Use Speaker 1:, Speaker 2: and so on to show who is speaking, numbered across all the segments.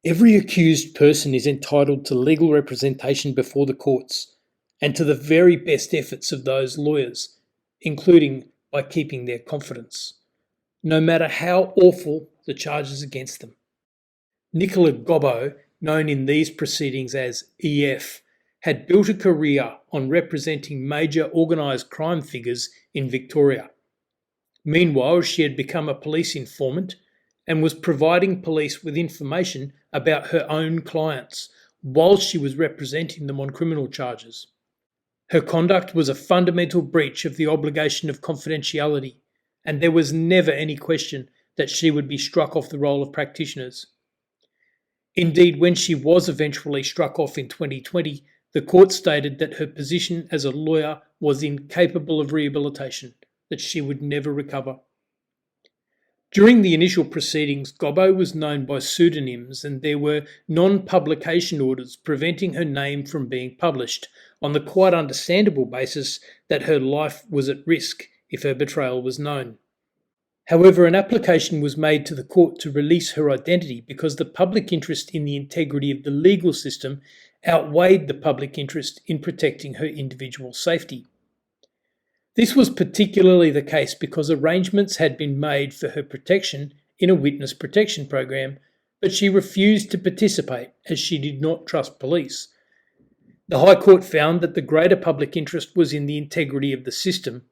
Speaker 1: Every accused person is entitled to legal representation before the courts and to the very best efforts of those lawyers, including by keeping their confidence, no matter how awful the charges against them. Nicola Gobbo, known in these proceedings as EF, had built a career on representing major organised crime figures in Victoria. Meanwhile, she had become a police informant and was providing police with information about her own clients while she was representing them on criminal charges. Her conduct was a fundamental breach of the obligation of confidentiality, and there was never any question that she would be struck off the roll of practitioners. Indeed, when she was eventually struck off in 2020, the court stated that her position as a lawyer was incapable of rehabilitation, that she would never recover. During the initial proceedings, Gobbo was known by pseudonyms and there were non-publication orders preventing her name from being published on the quite understandable basis that her life was at risk if her betrayal was known. However, an application was made to the court to release her identity because the public interest in the integrity of the legal system outweighed the public interest in protecting her individual safety. This was particularly the case because arrangements had been made for her protection in a witness protection program, but she refused to participate as she did not trust police. The High Court found that the greater public interest was in the integrity of the system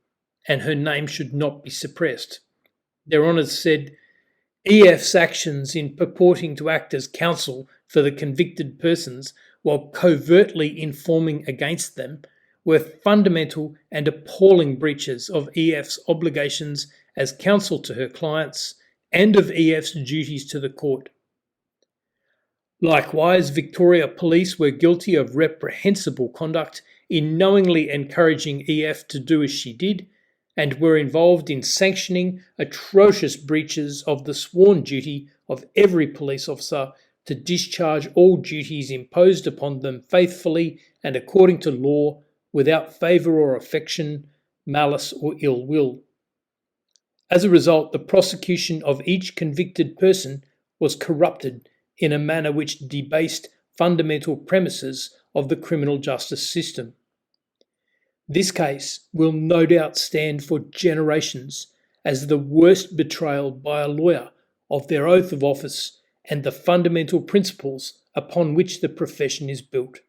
Speaker 1: and her name should not be suppressed. Their Honours said, EF's actions in purporting to act as counsel for the convicted persons while covertly informing against them were fundamental and appalling breaches of EF's obligations as counsel to her clients and of EF's duties to the court. Likewise, Victoria Police were guilty of reprehensible conduct in knowingly encouraging EF to do as she did and were involved in sanctioning atrocious breaches of the sworn duty of every police officer to discharge all duties imposed upon them faithfully and according to law, without favour or affection, malice or ill will. As a result, the prosecution of each convicted person was corrupted in a manner which debased fundamental premises of the criminal justice system. This case will no doubt stand for generations as the worst betrayal by a lawyer of their oath of office and the fundamental principles upon which the profession is built.